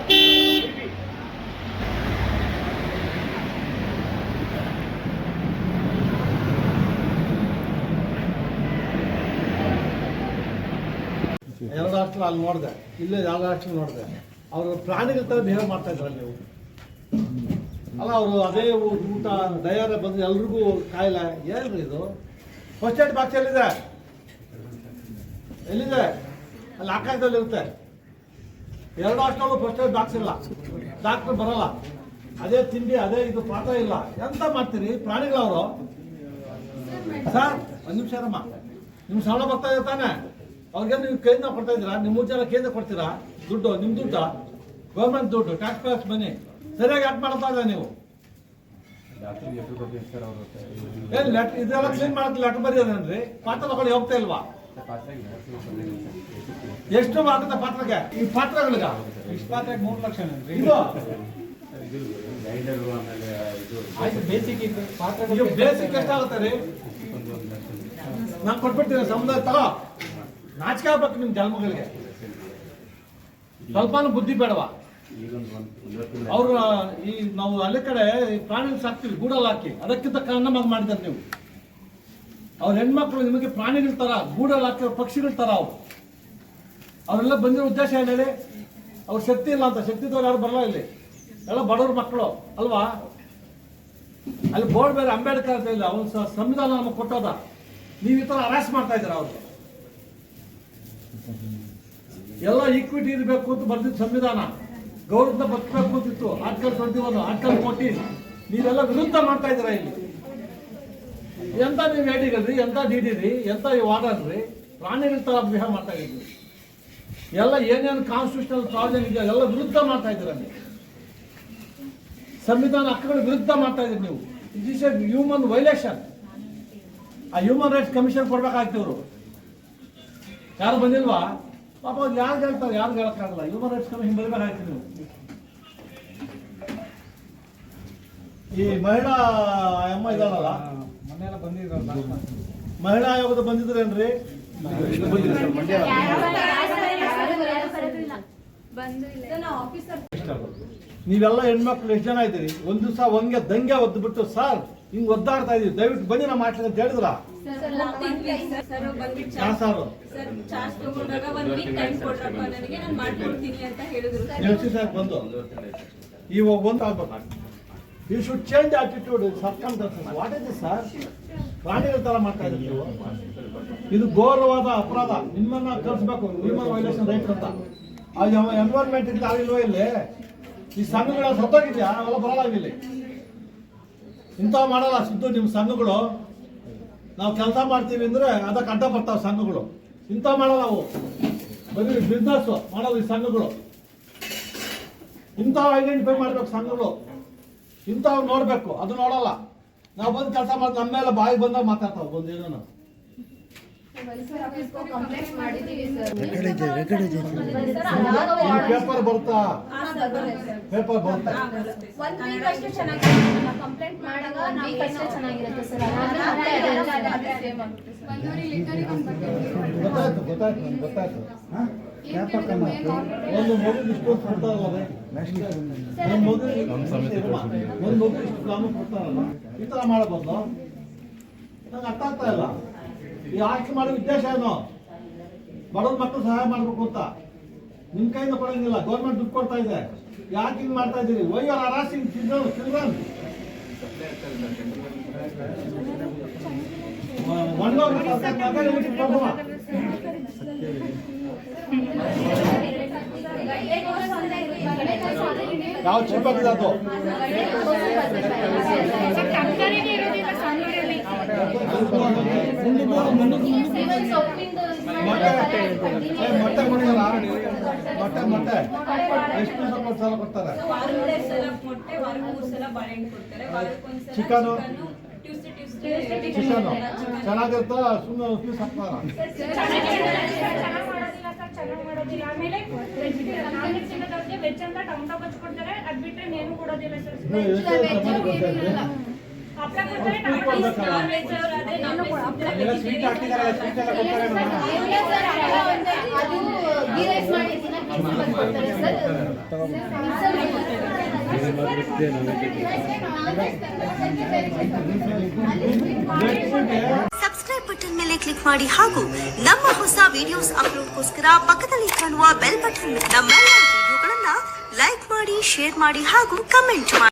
ಎರಡು ಹಾಸ್ಟೆಲ್ ಅಲ್ಲಿ ನೋಡಿದೆ, ಇಲ್ಲೇ ಎರಡು ಹಾಸ್ಟೆಲ್ ನೋಡಿದೆ. ಅವರು ಪ್ರಾಣಿಗಳ ಥರ ಬಿಹೇವ್ ಮಾಡ್ತಾ ಇದ್ರಲ್ಲ ನೀವು. ಅಲ್ಲ ಅವರು ಅದೇ ಊಟ ಡಯರ್ ಬಂದು ಎಲ್ರಿಗೂ ಕಾಯಿಲೆ. ಏನ್ರಿ ಇದು? ಫಸ್ಟ್ ಏಡ್ ಬಾಕ್ಸ್ ಎಲ್ಲಿದೆ? ಅಲ್ಲಿ ಆಕಾಶದಲ್ಲಿ ಇರುತ್ತೆ. ಎರಡು ಹಾಸ್ಟೆಲ್ ಫಸ್ಟ್ ಏಡ್ ಬಾಕ್ಸ್ ಇಲ್ಲ, ಡಾಕ್ಟರ್ ಬರಲ್ಲ, ಅದೇ ತಿಂಡಿ ಅದೇ ಇದು, ಪಾಠ ಇಲ್ಲ. ಎಂತ ಮಾಡ್ತೀರಿ ಪ್ರಾಣಿಗಳವರು? ಸರ್ ಒಂದು ನಿಮಿಷ ಅಮ್ಮ, ನಿಮ್ಮ ಸಂಬಳ ಬರ್ತಾ ಇದೆ ತಾನೆ? ಅವ್ರಿಗೆ ನೀವು ಕೇಂದ್ರ ಕೊಡ್ತಾ ಇದ್ದೀರಾ? ನಿಮ್ಮ ಜನ ಕೇಂದ್ರ ಕೊಡ್ತೀರಾ ದುಡ್ಡು? ನಿಮ್ಮ ದುಡ್ಡು ಗೌರ್ಮೆಂಟ್ ದುಡ್ಡು, ಟ್ಯಾಕ್ಸ್ ಪೇಯರ್ಸ್ ಮನಿ. ಸರಿಯಾಗಿ ಯಾಕೆ ಮಾಡ್ತಾ ಇಲ್ಲ ನೀವು? ಏನು ಲೆಟರ್ ಇದೆಲ್ಲ ಕ್ಲೀನ್ ಮಾಡಕ್ಕೆ ಲೆಟರ್ ಬರೆಯೋದೇನ್ರಿ? ಪಾತ್ರ ತಗೊಳ್ಳಿ ಹೋಗ್ತಾ ಇಲ್ವಾ? ಎಷ್ಟು ಆಗುತ್ತೆ ಪಾತ್ರಕ್ಕೆ? ಈ ಪಾತ್ರಗಳಿಗೆ ಇಷ್ಟು ಪಾತ್ರಕ್ಕೆ 3 ಲಕ್ಷ ಇದು ಬೇಸಿಕ್ ಎಷ್ಟಾಗುತ್ತೆ ರೀ? ನಾನು ಕೊಟ್ಬಿಡ್ತೀನಿ ಸಮುದಾಯ ತಗೋ. ನಾಚಿಕೆ ಆಗ್ಬೇಕು ನಿಮ್ಮ ಜನ್ಮಗಳಿಗೆ. ಸ್ವಲ್ಪನೂ ಬುದ್ಧಿ ಬೇಡವಾ? ಅವರು ಈ ನಾವು ಅಲ್ಲಿ ಕಡೆ ಪ್ರಾಣಿಗಳು ಸಾಕ್ತೀವಿ ಗೂಡಲ್ಲಿ ಹಾಕಿ, ಅದಕ್ಕಿಂತ ಕಾರಣವಾಗಿ ಮಾಡಿದ್ದಾರೆ ನೀವು. ಅವ್ರ ಹೆಣ್ಮಕ್ಳು ನಿಮಗೆ ಪ್ರಾಣಿಗಳ ತರ ಗೂಡಲ್ಲಿ ಹಾಕಿ ಪಕ್ಷಿಗಳ ತರ ಅವರೆಲ್ಲ ಬಂದಿರೋ ಉದ್ದೇಶ ಏನು ಹೇಳಿ? ಅವ್ರ ಶಕ್ತಿ ಇಲ್ಲ ಅಂತ. ಶಕ್ತಿ ಇದ್ದವ್ರು ಯಾರು ಬರಲ್ಲ ಇಲ್ಲಿ, ಎಲ್ಲ ಬಡವ್ರ ಮಕ್ಕಳು ಅಲ್ವಾ? ಅಲ್ಲಿ ಬೋರ್ಡ್ ಬೇರೆ ಅಂಬೇಡ್ಕರ್ ಅಂತ ಇಲ್ಲ, ಅವನು ಸಂವಿಧಾನ ನಮಗೆ ಕೊಟ್ಟೋದ. ನೀವು ಈ ತರ ಹರಾಸ್ ಮಾಡ್ತಾ ಇದ್ದೀರ ಅವ್ರಿಗೆ. ಎಲ್ಲ ಈಕ್ವಿಟಿ ಇರಬೇಕು ಅಂತ ಬರ್ತಿತ್ತು ಸಂವಿಧಾನ, ಗೌರವದಿಂದ ಬದುಕಬೇಕು ಅಂತಿತ್ತು. ಆರ್ಟಿಕಲ್ 21, ಆರ್ಟಿಕಲ್ 14 ನೀವೆಲ್ಲ ವಿರುದ್ಧ ಮಾಡ್ತಾ ಇದ್ದೀರಾ ಇಲ್ಲಿ. ಎಂತ ನೀವು ಹೇಳಿದ್ರಿ, ಎಂತ ಡಿಡಿರಿ, ಎಂತ ವಾರ್ಡನ್ರಿ, ಪ್ರಾಣಿಗಳ ತರ ಬಿಹೇವ್ ಮಾಡ್ತಾ ಇದ್ದೀರಿ. ಎಲ್ಲ ಏನೇನು ಕಾನ್ಸ್ಟಿಟ್ಯೂಷನಲ್ ಪ್ರಾವಿಷನ್ ಇದೆಯಾ ಎಲ್ಲ ವಿರುದ್ಧ ಮಾಡ್ತಾ ಇದ್ದೀರಾ ನೀವು. ಸಂವಿಧಾನ ಹಕ್ಕುಗಳ ವಿರುದ್ಧ ಮಾಡ್ತಾ ಇದ್ದೀರಿ ನೀವು. It is A human violation. ಆ ಹ್ಯೂಮನ್ ರೈಟ್ಸ್ ಕಮಿಷನ್ ಕೊಡ್ಬೇಕಾಗ್ತಿವ್ರು. ಯಾರು ಬಂದಿಲ್ವಾ? ಪಾಪ ಅವ್ರು ಯಾರು ಹೇಳ್ತಾರೆ? ಯಾರು ಹೇಳಕ್ಕಾಗಲ್ಲ. ಹ್ಯೂಮನ್ ರೈಟ್ಸ್ ಕಮಿಷನ್ ಬರಬೇಕಾಗ್ತಿ ನೀವು. ಈ ಮಹಿಳಾ ಅಮ್ಮ ಇದಾಳಲ್ಲ, ಮನೆಯೆಲ್ಲ ಬಂದಿದ್ರಲ್ಲ, ಮಹಿಳಾ ಆಯೋಗದ ಬಂದಿದ್ರೇನ್ರಿ? ನೀವೆಲ್ಲ ಹೆಣ್ಮಕ್ಳು ಎಷ್ಟು ಜನ ಇದ್ದೀರಿ? ಒಂದು ದಿವಸ ಒಂಗೆ ದಂಗೆ ಒದ್ದುಬಿಟ್ಟು ಸರ್ ಹಿಂಗ್ ಒದ್ದಾಡ್ತಾ ಇದೀವಿ, ದಯವಿಟ್ಟು ಬನ್ನಿ ನಮ್ಮ ಮಾಡ್ಲಿ ಅಂತ ಹೇಳಿದ್ರ? ಬಂದು ಇವಾಗ ಒಂದು ಆಗ್ಬೇಕು. You should change attitude circumstances. What is this sir? ಪ್ರಾಣಿಗಳ ತರ ಮಾಡ್ತಾ ಇದ್ದೀವಿ ನೀವು. ಇದು ಘೋರವಾದ ಅಪರಾಧ. ನಿಮ್ಮನ್ನ ಕಳಿಸ್ಬೇಕು ಹ್ಯೂಮನ್ ವೈಲೇಷನ್ ರೈಟ್ ಅಂತ. ಎನ್ವೈರನ್ಮೆಂಟ್ ಇಂದ ಆಗಿಲ್ವೋ ಇಲ್ಲಿ? ಈ ಸಂಘಗಳ ಸತ್ತೋಗಿದ್ಯಾ? ಅವೆಲ್ಲ ಬರಲ್ಲ ಇಲ್ಲಿ. ಇಂಥವು ಮಾಡಲ್ಲ ಸಿದ್ದು ನಿಮ್ಮ ಸಂಘಗಳು. ನಾವು ಕೆಲಸ ಮಾಡ್ತೀವಿ ಅಂದ್ರೆ ಅದಕ್ಕೆ ಅಡ್ಡ ಬರ್ತಾವೆ ಸಂಘಗಳು. ಇಂಥವು ಮಾಡಲ್ಲ ಅವು, ಬರೀ ಬಿಸ್ನೆಸ್ ಮಾಡೋದು ಈ ಸಂಘಗಳು. ಇಂಥವು ಐಡೆಂಟಿಫೈ ಮಾಡ್ಬೇಕು ಸಂಘಗಳು. ಇಂಥವ್ ನೋಡ್ಬೇಕು, ಅದು ನೋಡಲ್ಲ. ನಾವು ಬಂದು ಕೆಲಸ ಮಾಡಿ ನಮ್ಮ ಮೇಲೆ ಬಾಯಿ ಬಂದಾಗ ಮಾತಾಡ್ತಾವ ಬಂದೇನೋ. ಪೇಪರ್ ಬರುತ್ತಾ? ಪೇಪರ್ ಬರುತ್ತಾ? ಗೊತ್ತಾಯ್ತು. ಒಂದು ಮಗು ಇಷ್ಟು ಕೊಡ್ತಾರಲ್ಲ, ಒಂದು ಮಗು ಇಷ್ಟು ಗ್ರಾಮ ಕೊಡ್ತಾರಲ್ಲ, ಈ ತರ ಮಾಡಬಹುದು. ನಂಗೆ ಅರ್ಥ ಆಗ್ತಾ ಇಲ್ಲ. ಈ ಆಸ್ತಿ ಮಾಡೋ ಉದ್ದೇಶ ಏನು? ಬಡವ್ರ ಮಕ್ಕಳು ಸಹಾಯ ಮಾಡ್ಬೇಕು ಅಂತ. ನಿಮ್ ಕೈಯಿಂದ ಕೊಡಂಗಿಲ್ಲ, ಗೌರ್ಮೆಂಟ್ ದುಡ್ಡು ಕೊಡ್ತಾ ಇದೆ. ಯಾಕೆ ಹಿಂಗ್ ಮಾಡ್ತಾ ಇದ್ದೀರಿ? Why are ಹರಾಸಿಂಗ್ children? ಯಾವ ಚಿಪ್ಪದ ಅದು ಮೊಟ್ಟೆ ಕೊಡ್ತಾರ? ಮೊಟ್ಟೆ ಎಷ್ಟು ಸಲ ಕೊಡ್ತಾರೆ? ಚಿಕನ್ ಚೆನ್ನಾಗಿರುತ್ತ? ಸುಮ್ಮನೆ ಪೀಸ್ ಹಾಕ್ತಾರ? ಚೆನ್ನಾಗಿ ಮಾಡೋದಿಲ್ಲ. ಆಮೇಲೆ ವೆಜ್ ಅಂತ ಟೊಮೊಟೊ ಬಚ್ಚಿ ಕೊಡ್ತಾರೆ, ಅದ್ ಬಿಟ್ರೆ ಏನು ಕೊಡೋದಿಲ್ಲ ಸರ್. ಹಪ್ಪಳ ಕೊಡ್ತಾರೆ, ಸಬ್ಸ್ಕ್ರೈಬ್ ಬಟನ್ ಮೇಲೆ ಕ್ಲಿಕ್ ಮಾಡಿ ಹಾಗೂ ನಮ್ಮ ಹೊಸ ವಿಡಿಯೋಸ್ ಅಪ್ಲೋಡ್ಗೋಸ್ಕರ ಪಕ್ಕದಲ್ಲಿ ಕಾಣುವ ಬೆಲ್ ಬಟನ್ ನಮ್ಮೆಲ್ಲ ವಿಡಿಯೋಗಳನ್ನ ಲೈಕ್ ಮಾಡಿ, ಶೇರ್ ಮಾಡಿ ಹಾಗೂ ಕಮೆಂಟ್ ಮಾಡಿ.